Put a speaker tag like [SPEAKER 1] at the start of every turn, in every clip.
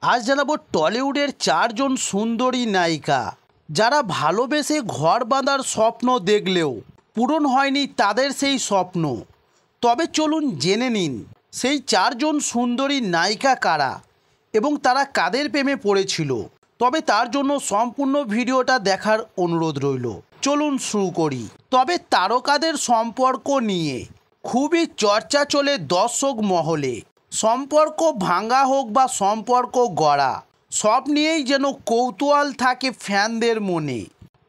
[SPEAKER 1] আজ জানাবো টলিউডের চারজন সুন্দরী নায়িকা যারা ভালোবেসে ঘর বাঁধার স্বপ্ন দেখলেও পূরণ হয়নি তাদের সেই স্বপ্ন। তবে চলুন জেনে নিন সেই চারজন সুন্দরী নায়িকা কারা এবং তারা কাদের প্রেমে পড়েছিল। তবে তার জন্য সম্পূর্ণ ভিডিওটা দেখার অনুরোধ রইল। চলুন শুরু করি। তবে তারকাদের সম্পর্ক নিয়ে খুবই চর্চা চলে দর্শক মহলে। সম্পর্ক ভাঙা হোক বা সম্পর্ক গড়া, সব নিয়েই যেন কৌতূহল থাকে ফ্যানদের মনে।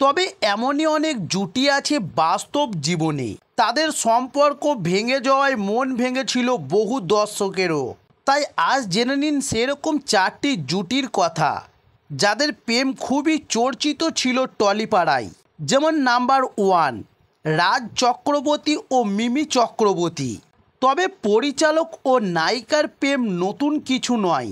[SPEAKER 1] তবে এমনই অনেক জুটি আছে বাস্তব জীবনে, তাদের সম্পর্ক ভেঙে যাওয়ায় মন ভেঙেছিল বহু দর্শকেরও। তাই আজ জেনে নিন সেরকম চারটি জুটির কথা যাদের প্রেম খুবই চর্চিত ছিল টলিপাড়ায়। যেমন নাম্বার 1, রাজ চক্রবর্তী ও মিমি চক্রবর্তী। তবে পরিচালক ও নায়িকার প্রেম নতুন কিছু নয়।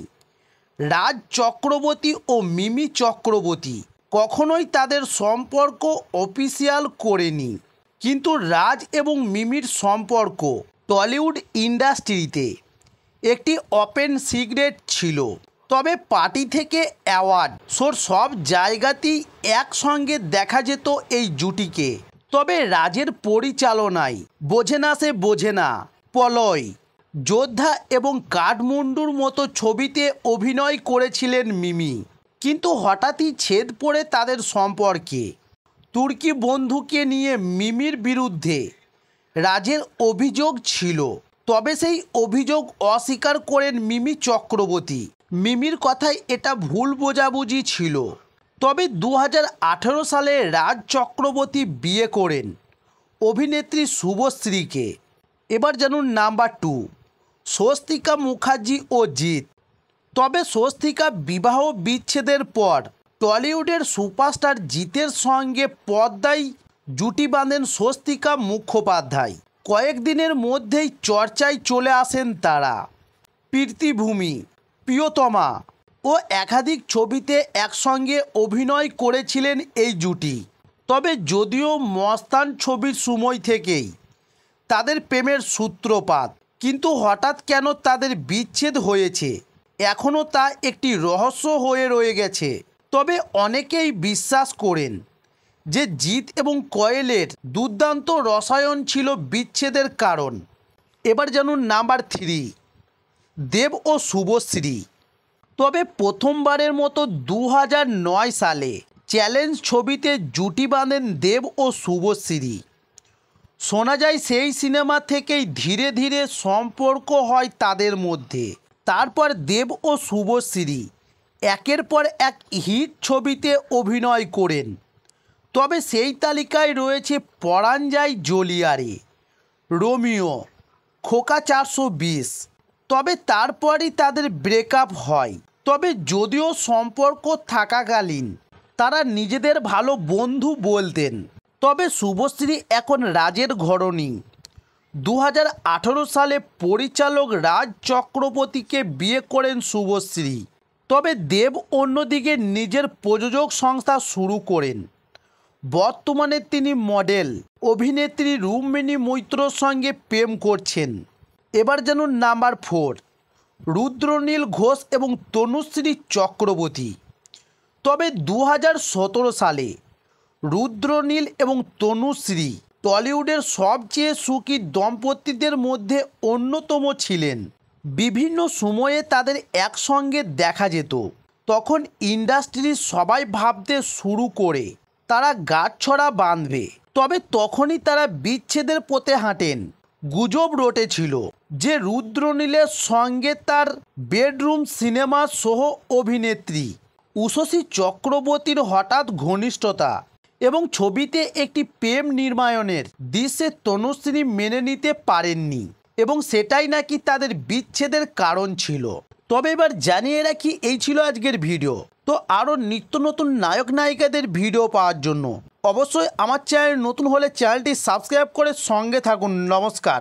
[SPEAKER 1] রাজ চক্রবর্তী ও মিমি চক্রবর্তী কখনোই তাদের সম্পর্ক অফিসিয়াল করেনি, কিন্তু রাজ এবং মিমির সম্পর্ক টলিউড ইন্ডাস্ট্রিতে একটি ওপেন সিক্রেট ছিল। তবে পার্টি থেকে অ্যাওয়ার্ড শোর সব জায়গাতেই একসঙ্গে দেখা যেত এই জুটিকে। তবে রাজের পরিচালনায় বোঝে না সে বোঝে না, পলয়, যোদ্ধা এবং কাঠমান্ডুর মতো ছবিতে অভিনয় করেছিলেন মিমি। কিন্তু হঠাৎই ছেদ পড়ে তাদের সম্পর্কে। তুর্কি বন্ধুকে নিয়ে মিমির বিরুদ্ধে রাজের অভিযোগ ছিল। তবে সেই অভিযোগ অস্বীকার করেন মিমি চক্রবর্তী। মিমির কথায় এটা ভুল বোঝাবুঝি ছিল। তবে 2018 সালে রাজ চক্রবর্তী বিয়ে করেন অভিনেত্রী শুভশ্রীকে। এবার জানুন নাম্বার 2, স্বস্তিকা মুখার্জি ও জিৎ। তবে স্বস্তিকা বিবাহ বিচ্ছেদের পর টলিউডের সুপারস্টার জিতের সঙ্গে পর্দায় জুটি বাঁধেন স্বস্তিকা মুখোপাধ্যায়। কয়েকদিনের মধ্যেই চর্চায় চলে আসেন তারা। প্রীতিভূমি, প্রিয়তমা ও একাধিক ছবিতে একসঙ্গে অভিনয় করেছিলেন এই জুটি। তবে যদিও মস্তান ছবির সময় থেকেই তাদের প্রেমের সূত্রপাত, কিন্তু হঠাৎ কেন তাদের বিচ্ছেদ হয়েছে এখনও তা একটি রহস্য হয়ে রয়ে গেছে। তবে অনেকেই বিশ্বাস করেন যে জিৎ এবং কোয়েলের দুর্দান্ত রসায়ন ছিল বিচ্ছেদের কারণ। এবার জানুন নাম্বার 3, দেব ও শুভশ্রী। তবে প্রথমবারের মতো 2009 সালে চ্যালেঞ্জ ছবিতে জুটি বাঁধেন দেব ও শুভশ্রী। শোনা যায় সেই সিনেমা থেকেই ধীরে ধীরে সম্পর্ক হয় তাদের মধ্যে। তারপর দেব ও শুভশ্রী একের পর এক হিট ছবিতে অভিনয় করেন। তবে সেই তালিকায় রয়েছে পরাণ যায় জ্বলিয়ারে, রোমিও, খোকা 420। তবে তারপরই তাদের ব্রেকআপ হয়। তবে যদিও সম্পর্ক থাকাকালীন তারা নিজেদের ভালো বন্ধু বলতেন। তবে শুভশ্রী এখন রাজের ঘরণী। 2018 সালে পরিচালক রাজ চক্রবর্তীকে বিয়ে করেন শুভশ্রী। তবে দেব অন্যদিকে নিজের প্রযোজক সংস্থা শুরু করেন। বর্তমানে তিনি মডেল অভিনেত্রী রুক্মিণী মৈত্রর সঙ্গে প্রেম করছেন। এবার জানুন নাম্বার 4, রুদ্রনীল ঘোষ এবং তনুশ্রী চক্রবর্তী। তবে 2017 সালে রুদ্রনীল এবং তনুশ্রী টলিউডের সবচেয়ে সুখী দম্পতিদের মধ্যে অন্যতম ছিলেন। বিভিন্ন সময়ে তাদের একসঙ্গে দেখা যেত। তখন ইন্ডাস্ট্রির সবাই ভাবতে শুরু করে তারা গাঁটছড়া বাঁধবে। তবে তখনই তারা বিচ্ছেদের পথে হাঁটেন। গুজব রটেছিল যে রুদ্রনীলের সঙ্গে তার বেডরুম সিনেমা সহ অভিনেত্রী উষসী চক্রবর্তীর হঠাৎ ঘনিষ্ঠতা এবং ছবিতে একটি প্রেম নির্মাণের দৃশ্যে তনুশ্রী মেনে নিতে পারেননি এবং সেটাই নাকি তাদের বিচ্ছেদের কারণ ছিল। তবে এবার জানিয়ে রাখি, এই ছিল আজকের ভিডিও। তো আরও নিত্য নতুন নায়ক নায়িকাদের ভিডিও পাওয়ার জন্য অবশ্যই আমার চ্যানেল নতুন হলে চ্যানেলটি সাবস্ক্রাইব করে সঙ্গে থাকুন। নমস্কার।